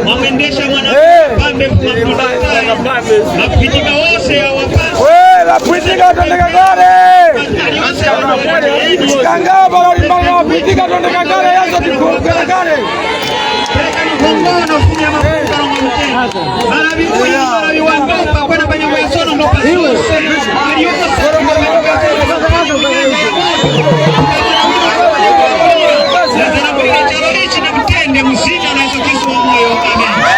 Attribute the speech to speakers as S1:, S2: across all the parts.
S1: Mwendesha mwana pambe na kupitika wose ya wapasi
S2: la kupitika tondeka gare kanga bala limanga kupitika tondeka gare yanzo tikukera gare
S1: kongono funya mafuta rongo mtende mara bibuya mara biwanga kwa na banyo ya sono ndo pasi aliyoka muzika na Yesu Kristo wa moyo. Amen.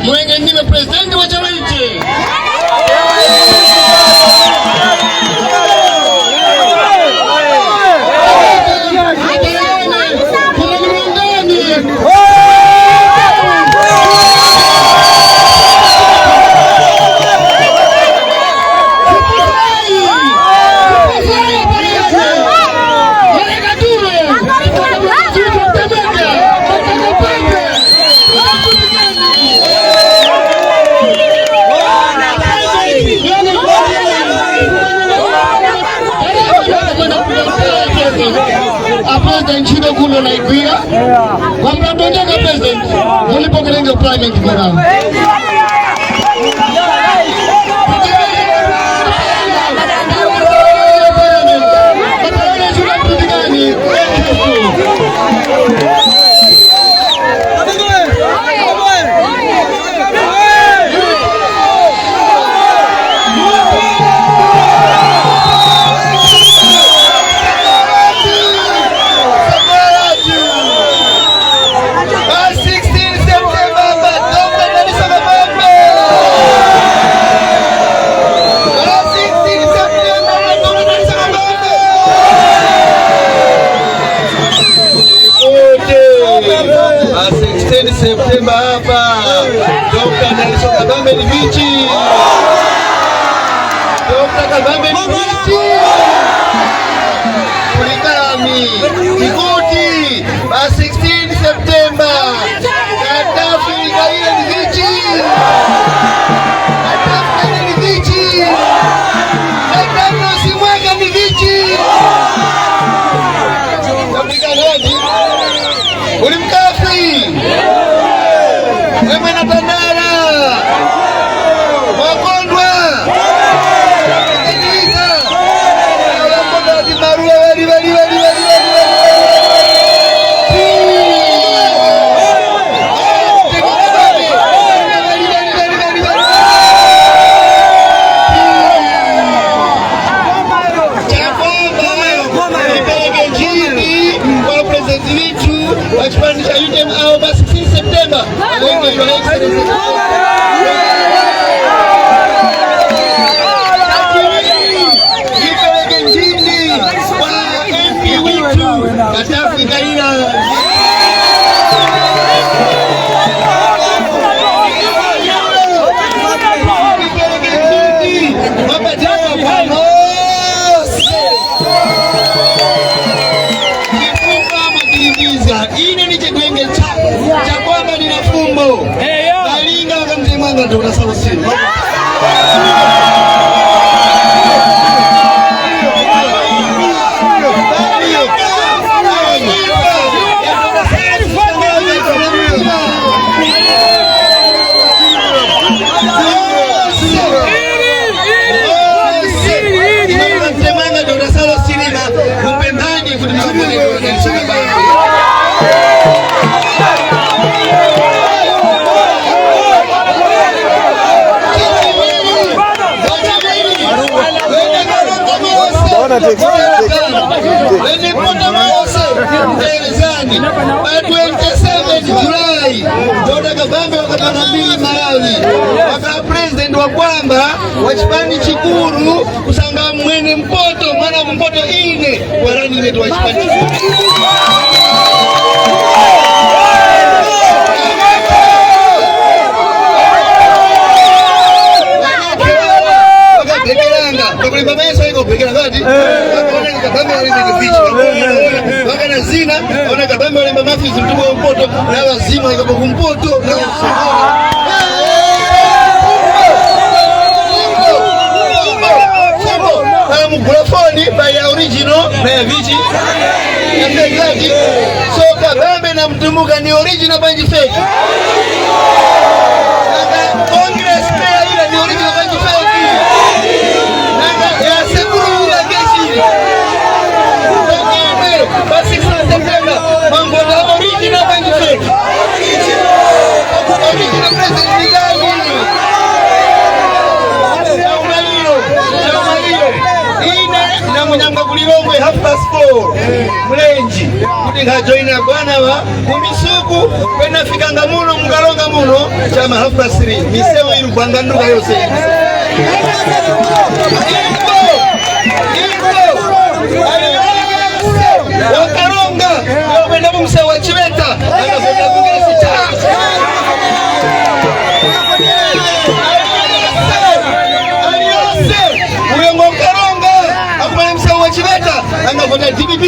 S3: Mwenge ndiye presidenti wa chama hichi. Nchini kuno na ikuia kwa mradonja ka president mulipo kelenge parliament kera Septemba hapa Dr. Nelson Kabambe ni bichi. Dr. Kabambe ni bichi. Kulikarami Kikuti basi Ulimkafi wewe na Tandara Wakondwa Wakondwa di Marua wali Wakipanisha UTM au basi 6 Septemba wengi wa excellence ipeleke nchini kwa MP wetu Katafu Kaina ipeleke nchini wapatewa pano ine ni chegwenge cha kwamba nina fumbo nalinga wakamtemanga ndo unasaba siri wakamtemanga ndo unasaba siri na upembangi President wa kwamba wachipani chikuru kusanga mwene mpoto mwana mpoto ine warani wetu wachipani wakana zina ona kabambe wale mamafi zimtumo mpoto na lazima ikapo mpoto na mgrafoni by original na vichi so kabambe na mtumuka ni original banji fake Congress pia ile ni original banji fake ya sekuru ya keshi basi September mambo ya original banji fake original president Milani ine na munyanga kulilongwe 4:30 mlenji kuti ngajoina bwana wa kumisuku kwena fikanga muno mukalonga muno chama 3:30 misewe ilu kwanganduka yose wakaronga wapenda msewa chiveta akapenda kungesi chaka uyengo mkaronga akupenda msewa chiveta angapenda DPP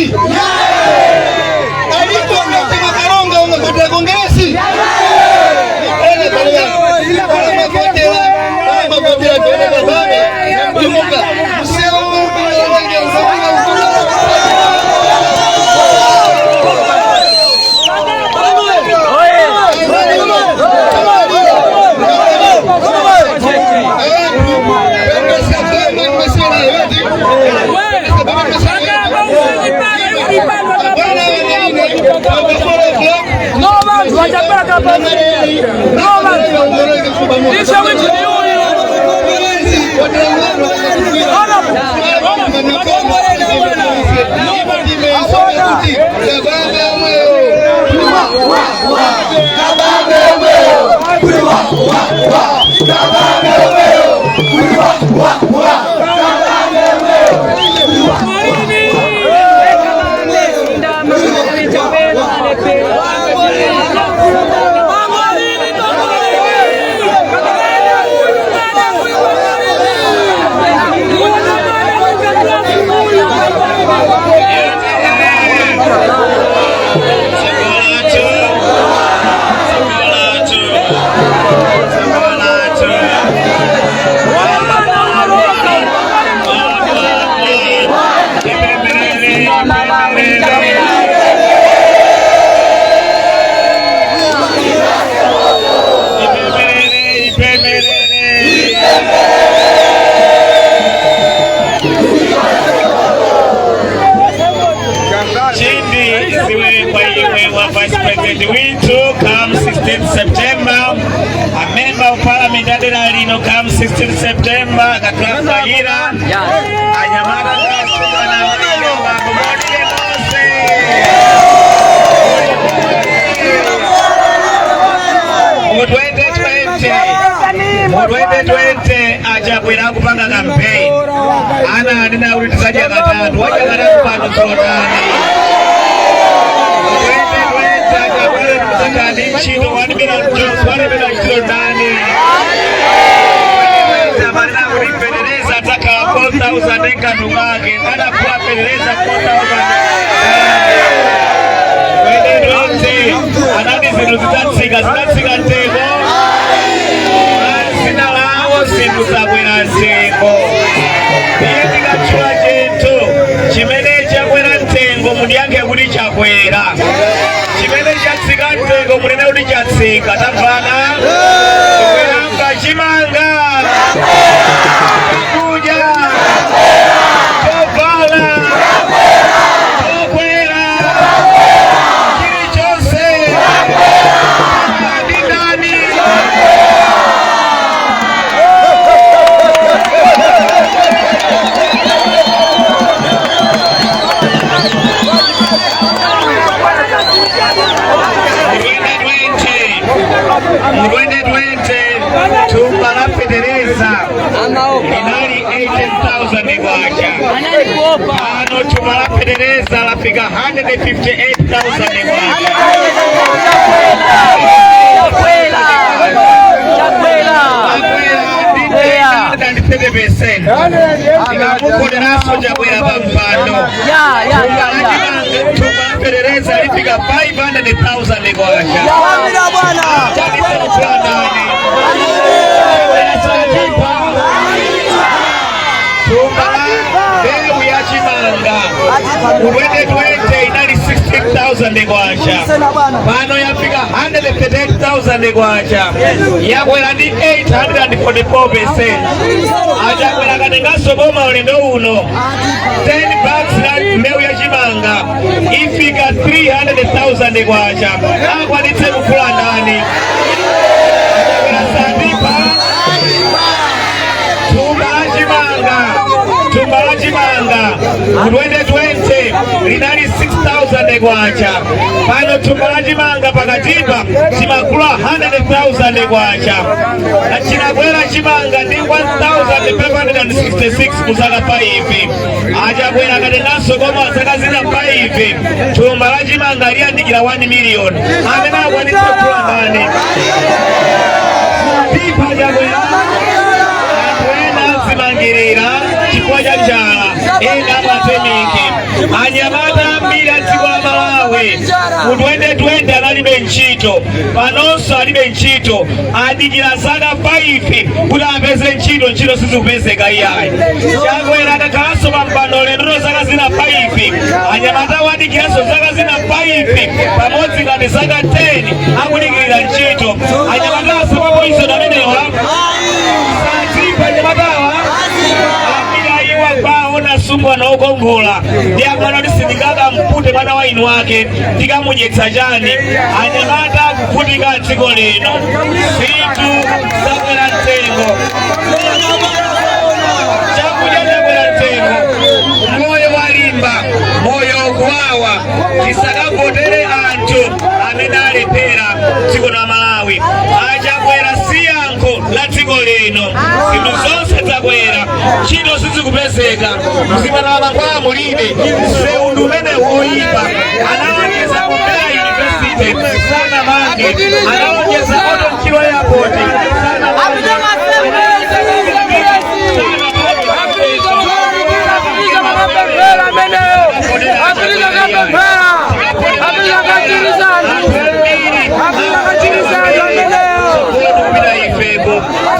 S3: alipo msewa karonga ungapenda kongesi
S1: And we too come 16th September. A member of Parliament Adelino come 16th September. Katwafayira. Anyamara Kasukana Mario Bamumoni Mose. Mu 2020 achakwera kupanga campaign. Ana adina ulitizaja katatu. Waja katatu pano zotani. Chino wani bila Jones, wani bila Kilondani. Marina ulipeleleza taka 4,000 eka nungage. Kada kuwa peleleza 4,000. Wende dote, anani zinu zitatsika ntego. Sina lao zinu zakwena ntego. Iye chua jeto, chimene chakwena ntengo mundiange kuli chakwera. Chimene chatsika ntengo mulina uli chatsika tamvana kwelanga chimanga kuja tovala tokwera chili chose ndani. Tumbala Federeza inali 18,000 negwacha. Ano Tumbala Federeza lafika 158,000 negwacha. Tumbala Federeza lifika 500,000 negwacha. Uwende 20 inali 16,000 negwacha. Pano yafika 138,000 negwacha. Yakwela ni 844%. Achakwela katengaso boma ulendo uno 10 bucks na mbeu ya chimanga ifika 300,000 negwacha. Akwa nitse kukula ndani. Achakwela sandipa Tumbala chimanga Uwende 20 linali 6,000 negwacha. Pano Tumbala chimanga pakatipa chimakula 100,000 negwacha. Na chinakwela chimanga ni 1,566 kusaka 5. Achakwela katengaso koma saka zina 5. Tumbala chimanga liandikila 1 million. Amena kwanitsa kula ndani. Pipa achakwela zimangirira chikwaja chala ena matemiki anyamata mbira chikwa Malawi mu 2020 analibe nchito panonso alibe nchito adikira saka 5 kuti apeze nchito sizikupezeka iyayi chakwera kakhalanso pampando lendo saka zina 5 anyamata wadikiranso saka zina 5 pamodzi ngati saka 10 akudikirira nchito anyamata asapapoiso namenewa satipa anyamatawa ona sungwa na okongola ndi akwana tisindikaga mpute mwana wa inu wake tikamudyetsa chani anyamata kufutika dziko lino zinthu zakwera mtengo chakudya chakwera mtengo moyo walimba moyo kuwawa tisakavotere anthu amene alephera dziko la Malawi achakwera siyankho la dziko lino zinthu zonse zakwera ntchito sizikupezeka mzipatala kwa mulibe seundu umene woyipa anaonjeza kumbela university sana mange anaonjeza auto mchilo airport sana mange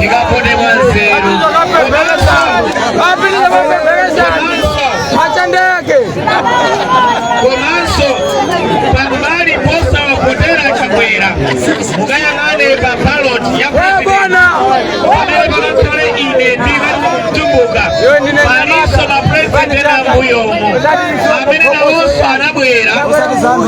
S1: tikapone mwanzeru komanso pambali posa wakotera chakwera mukayang'ane pa ballot ya president pamene pakakale ine ndive kumtumbuka paliso ma president mbuyomu amene nawonso anabwera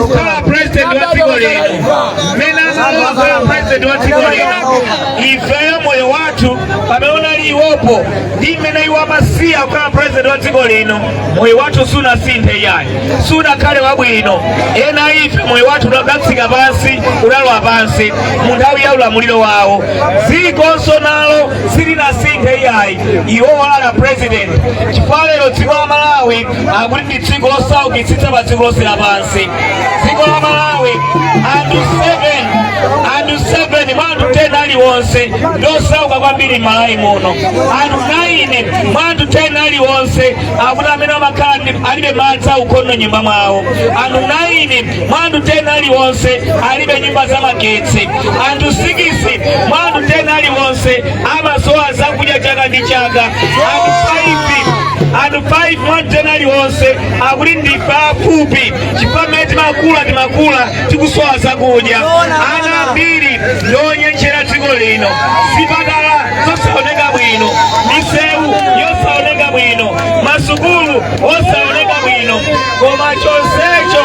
S1: kukhala president wa dziko lino mmene analowa president wa dziko lino ifeyo moyo wathu pamene unali iwopo ndi mmene iwo amasiya kukhala president wa dziko lino moyo wathu sunasinthe yayi sunakhale wabwino ena ife moyo wathu udatsika pansi udalowa pansi mu nthawi ya ulamuliro wawo dzikonso nalo silinasinthe yayi iwo wala president chifukwa lero dziko la Malawi akuti ndi dziko losaukitsitsa pa dziko lonse lapansi dziko la Malawi anthu 7 mwa anthu 10 aliwonse ndosauka kwambiri m'Malawi muno anthu 9 mwa anthu 10 aliwonse akuti amene amakhala alibe madzi aukhondo nyumba mwawo anthu 9 mwa anthu 10 aliwonse alibe nyumba za magetsi anthu 6 mwa anthu 10 aliwonse amasowa zakudya chaka ndi chaka anthu 5 mwa anthu 10 aliwonse akuti ndife afupi chifukwa mmene timakula tikusowa zakudya ana ambiri ndionyenchera dziko lino zipatala zosaoneka bwino misewu yosaoneka bwino masukulu osaoneka bwino koma chonsecho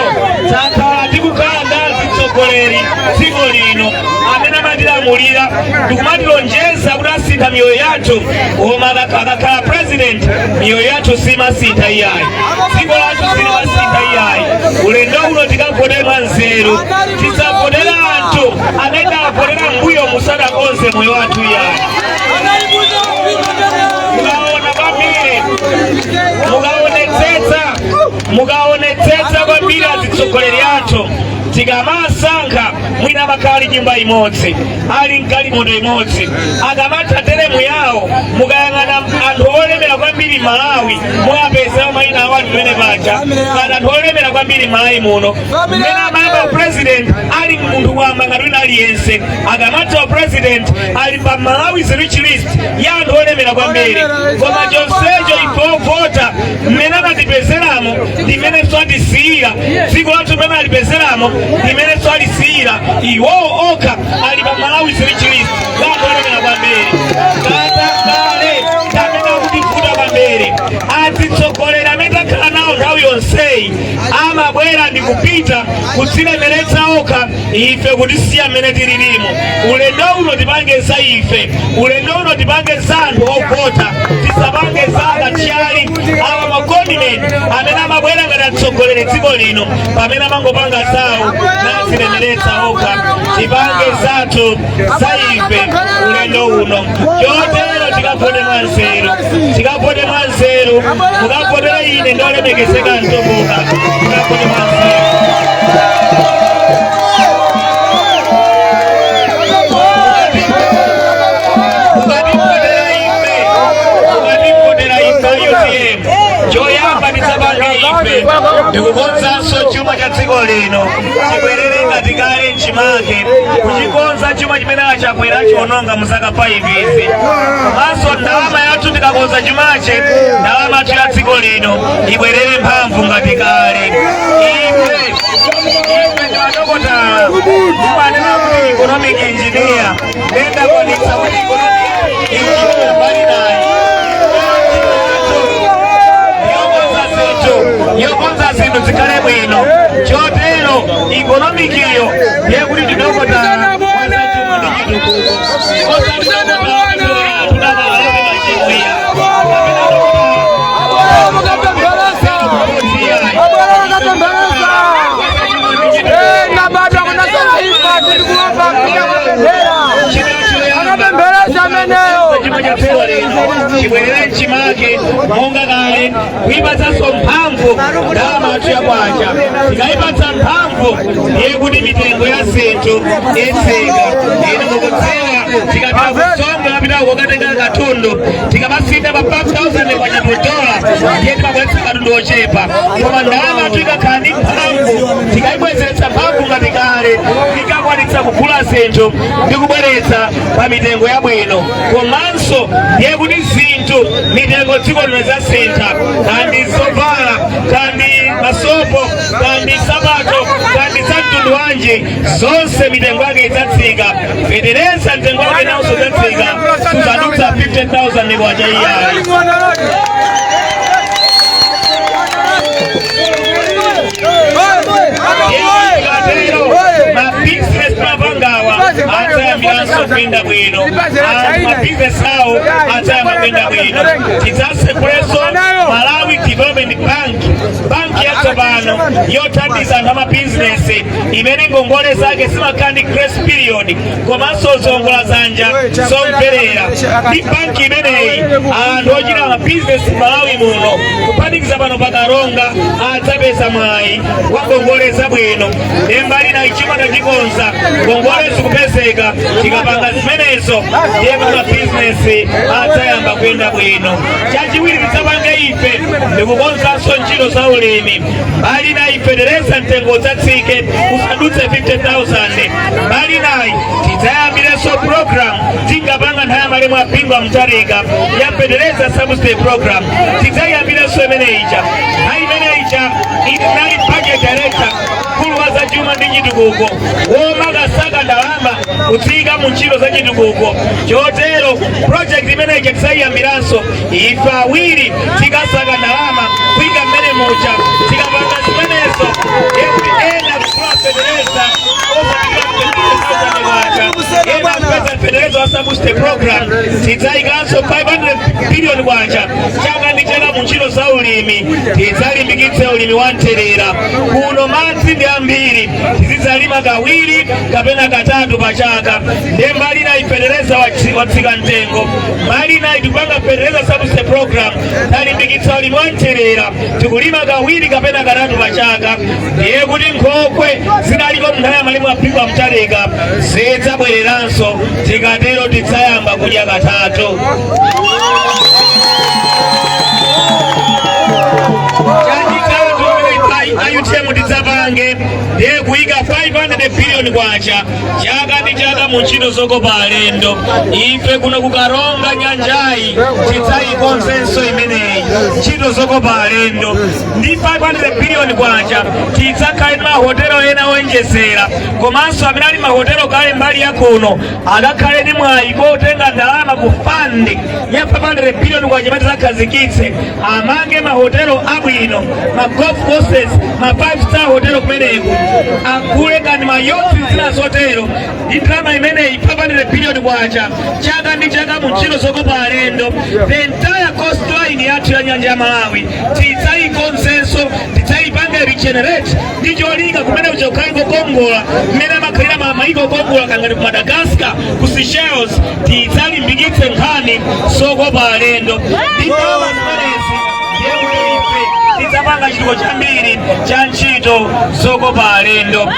S1: takhala tikukhala ndi atsogoleri dziko lino amene amatilamulira ndikumatilonjeza kuti asintha miyoyo yathu koma akakhala president miyoyo yathu simasintha iyayi dziko lathu silimasintha iyayi ulendo uno tikagone mwa nzeru tisagondera anthu amene agonera mbuyo musadakonze moyo wathu iyayi mukaona kwambiri mukaonetsetsa kwambiri azitsogoleri athu tikamasankha mwina makali nyumba imodzi ali mgalimoto imodzi akamatha teremu yawo mukayang'ana anthu olemera kwambiri Malawi muyapeza mayina awo anthu pene paja kana anthu olemera kwambiri Malawi muno mmene amayamba president ali munthu wamba ngati wina aliyense akamatha president ali pa Malawi's rich list ya anthu olemera kwambiri koma chonsecho ife ovota mmene amatipezeramo ndi mmene twatisiyira dziko lathu mmene alipezeramo imene twalisiyira iwowo okha ali pa Malawi's rich list ngati olemera kwambiri katangale tamene akutivuta kwambiri atsogoleri amene takhala nawo nthawi yonseyi amabwera ndi kupita kudzilemeretsa okha ife kutisiya mmene tililimo ulendo uno tipange za ife ulendo uno tipange za anthu ovota tisapange za akathyali awa makonimenti amene amabwera ngati atsogoleri dziko lino pamene amangopanga zawo nazilemeretsa okha tipange zathu za ife ulendo uno chotero tikavone mwa nzeru mukavotera ine ndolemekezeka ntomboka mukavone mwa nzeru choyamba ndidzapange ife ndikukonzanso chuma cha dziko lino chibwerere ngati kale mchimake kuchikonza chuma chimene achakwera chiononga muzaka 5 izi komanso ndalama yathu tikakonza chumache ndalama yathu ya dziko lino ibwerere mphamvu ngati kale ife ndimadokotala timanena kuti economic engineer ndendakwanitsa kuti economic engineer mbali naye yokonza zinthu zikhale bwino chotero ikonomikiyo ndiye kuti tidokotala mwazachuma ndi chitukuko chibwerere mchimake monga kale kuipatsanso mphamvu ndalama yathu yakwacha tikayipatsa mphamvu ndiye kuti mitengo ya zinthu itsika ine mukudziwa tikapita kusonga kapita kukatenga katundu tikapasinda pa 5,000 kwacha $2 ndiye timabweretsa katundu ochepa koma ndalama yathu ikakhala ndi mphamvu tikayibwezeretsa mphamvu ngati kale tikakwanitsa kugula zinthu ndi kubweretsa pa mitengo yabwino komanso ndiye kuti zinthu mitengo dziko lino zasintha kandi zovala kandi masopo kandi sabato kandi za mtundu wanji zonse mitengo yake idzatsika fetereza mitengo yake nawonso idzatsika suzadutsa 50,000 ndi kwacha iyayi kwenda bwino mabizinesi awo azayamba kwenda bwino. Tidzatsekulenso Malawi Development banki yatsopano yothandiza anthu amabizinesi imene ngongole zake zimakhala grace period komanso zongola zanja zomverera. Ndi banki imeneyi anthu ochita mabizinesi Malawi muno kuphatikiza pano pakaronga adzapeza mwayi wa ngongole zabwino. Mbali na chimwana chikonza ngongole zikupezeka tikapanga zimenezo ndiye mabizinesi adzayamba kwenda bwino. Chachiwiri tidzapange ife ndikukonzanso ntchito za ulimi. Mbali na ife dereza mtengo udzatsike usadutse 50,000. Mbali nayi tidzayambirenso program tingapanga nthawi malemu apingwa mtarika ya federeza subsidy program. Tidzayambirenso imeneyicha nthawi imeneyicha inali budget director kuluwaza chuma ndi chitukuko womakasaka ndalama kutsika mu ntchito za chitukuko. Chotero project imeneyicha tidzayiyambiranso ife awiri tikasaka ndalama kuika mmene mucha tikapanga zimenezo ena kukula federeza federeza wa subsidy program tidzayikanso 500 billion kwacha chaka ndi chaka mu ntchito za ulimi. Tidzalimbikitse ulimi wa nterera kuno madzi ndi ambiri tizidzalima kawiri kapena katatu pa chaka. Ndiye mbali nayi federeza watsika mtengo. Mbali nayi tikupanga federeza subsidy program talimbikitsa ulimi wa nterera tikulima kawiri kapena katatu pa chaka. Ndiye kuti nkhokwe zinaliko mnthawi ya malemu apingwa mtalika zidzabwereranso tikatero tidzayamba kudya katatu. IUTM tidzapange ndiye kuyika 500 billion kwacha chaka ndi chaka mu ntchito zokopa alendo. Ife kuno kukaronga nyanjayi tidzayikonzenso imeneyi ntchito zokopa alendo ndi 500 billion kwacha. Tidzakhale ndi mahotelo ena onjezera komanso amene ali mahotelo kale mbali ya kuno akakhale ndi mwayi kotenga ndalama ku fund ya 500 billion kwacha imene tidzakhazikitse amange mahotelo abwino, ma golf courses, ma 5-star hotel kumeneku akule kani mayofi zina zotero. Ndi ndalama imeneyi 500 billion kwacha chaka ndi chaka mu ntchito zokopa alendo. The entire coastline yathu ya nyanja ya Malawi tidzayikonzenso tidzayipange regenerate ndi cholinga kumene uchokhali kokongola mmene amakhalira maiko kongola kangati ku Madagascar ku Seychelles tidzalimbikitse nkhani zokopa alendo. Ndi ndalama zimenezi tidzapanga chituko chambiri cha ntchito zokopa alendo.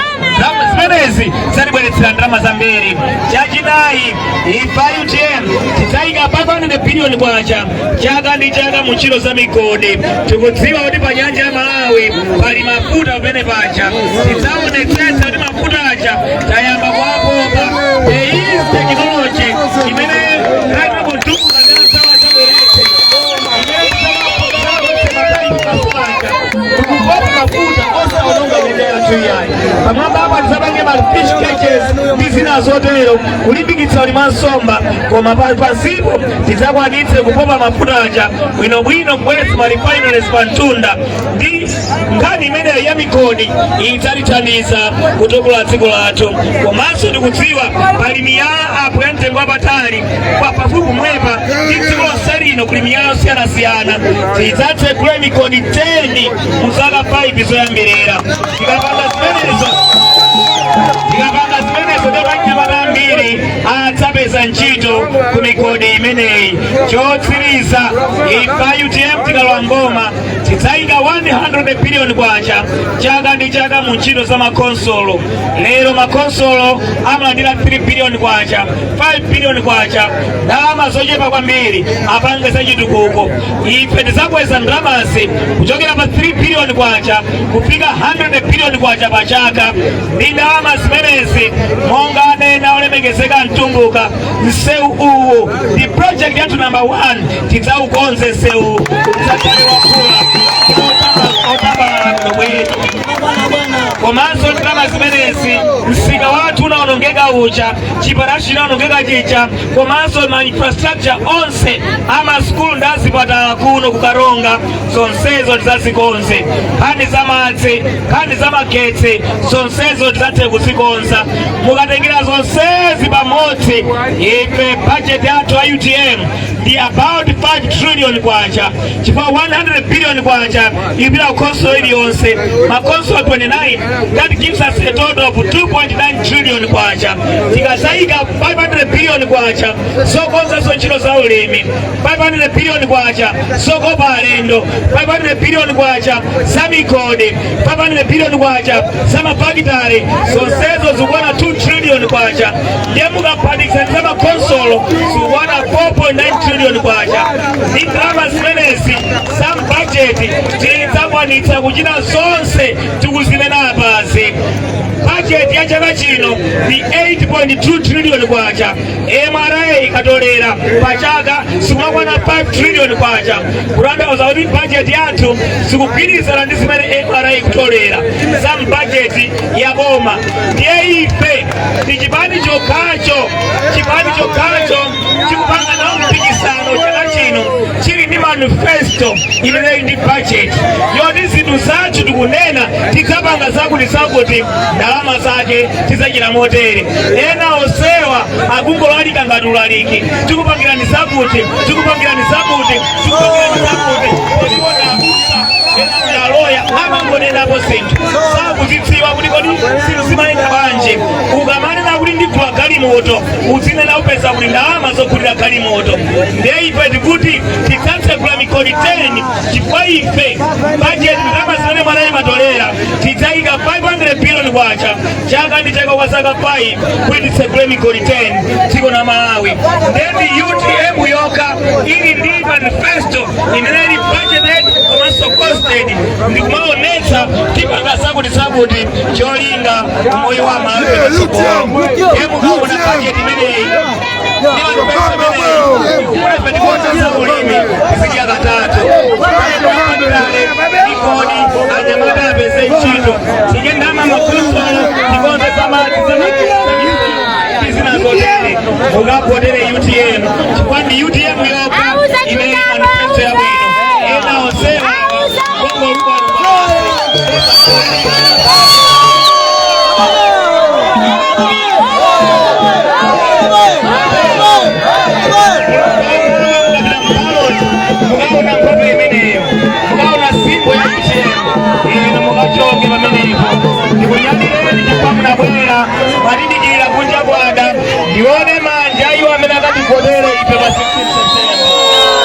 S1: Zimenezi zitibweretsera ndalama zambiri. Chachinayi ife IUTM tidzayika 500 billion kwacha chaka ndi chaka mu ntchito za migodi. Tikudziwa kuti pa nyanja ya Malawi pali mafuta pamene pacha tidzaonetsetsa kuti mafuta acha tayamba kuwapopa. Iyi technology imene raikakuduka ndasawa zabweretse kukupopa mafuta osaononga mimea yathu iyayi. Pamwamba apa tizapange fish cages ndi zina zotero kulimbikitsa ulimi wa nsomba koma pasipo tidzakwanitse kupopa mafuta aja bwinobwino kubweretsa ma refineries pa mtunda. Ndi nkhani imeneyi ya migodi idzatithandiza kutukula dziko lathu. Komanso tikudziwa pali miyala apo ya mtengo wapatali pafupi mwepa ndi dziko lonse lino kuli miyala yosiyanasiyana. Tidzatsekula migodi 10 mu zaka 5 zoyambirira. Tikapanga zimenezo ndopanyamata ambiri adzapeza ntchito ku migodi imeneyi. Chotsiriza ife IUTM tikalowa ngoma tidzayika 100 billion kwacha chaka ndi chaka mu ntchito za makonsolo. Lero makonsolo amalandira 3 billion kwacha, 5 billion kwacha, ndalama zochepa kwambiri apange za chitukuko. Ife tidzakweza ndalamazi kuchokera pa 3 billion kwacha kufika 100 billion kwacha pa chaka. Ndi ndalama zimenezi monga anena olemekezeka Mtumbuka, msewu uwu ndi project yathu number 1. Tidzaukonze msewu udzakhala wakula otabalala bwino. Komanso ndalama zimenezi msika wathu unaonongeka ucha chipatala chinaonongeka chicha komanso ma infrastructure onse amaskulu ndazipatala kuno kukaronga zonsezo tizazikonze nkhani za madzi nkhani za magetsi zonsezo tizathe kuzikonza mukatengera zonsezi pamodzi ife budget yathu a UTM ndi about 5 trillion kwacha chifukwa 100 billion kwacha ikupita kukhonsolo iliyonse makhonsolo 29 that gives us a total of 2.9 trillion kwacha tikazayika 500 billion kwacha zokonzanso ntchito za ulimi 500 billion kwacha zokopa alendo 500 billion kwacha za migodi 500 billion kwacha za mapakitale zonsezo zikukwana 2 trillion kwacha ndiye mukaphatikizani za makhonsolo zikukwana 4.9 trillion kwacha ndi ndalama zimenezi za mbajeti tidzakwanitsa kuchita zonse tikuzinena apazi. Budget ya chaka chino ndi 8.2 trillion kwacha. MRA ikatolera pachaka sikukwana 5 trillion kwacha. Kutanthauza kuti budget yathu sikugwirizana ndi zimene MRA ikutolera za budget ya boma. Ndiye ife ndi chipani chokhacho chikupanga nawo mpikisano chaka chino chili ndi manifesto imene ndi budget yoti zinthu zathu tikunena tidzapanga zakuti ndalama zake tidzachita motere. Ena onsewa akungolalika ngati ulaliki tikupangirani zakuti aloya amangonenapo zinthu sakuzidziwa kuti kodi zinthu zimayenda bwanji. Ukamanena kuti ndigula galimoto uzinena upeza kuti ndalama zogulira galimoto. Ndiye ife tikuti tidzatsegula migodi 10 chifukwa ife budget ndalama zimene mwanayi matolera tidzayika 500 billion kwacha chaka ndi chaka kwa zaka 5 kuti titsegule migodi 10 dziko la Malawi. Then UTM yokha ili ndi manifesto imene ili budgeted komanso costed ndikumaonetsa tipanga zakuti cholinga moyo wa Malawi patsogolo. Mukaona budget imeneyi zidya katatu ikodi anyamata apeze ntchito tigendama makhonsolo tikonze zinazotere mukapotere UTM chifukwa ndi UTM yokha imene manifesto yabwino. Ena onsewa mukaona mphoto imeneyo mukaona simbo ya UTM ino mukachoke pamenepo ndikunyamileni chifukwa munabwera matidikira kunja kwada ndione manja iwo amene akatipotere ife pa 16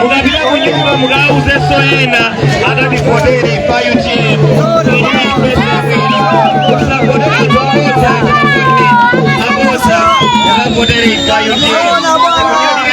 S1: mukapita kunyumba mukauzenso ena akatipotere pa UTM abosa akapotere pa UTM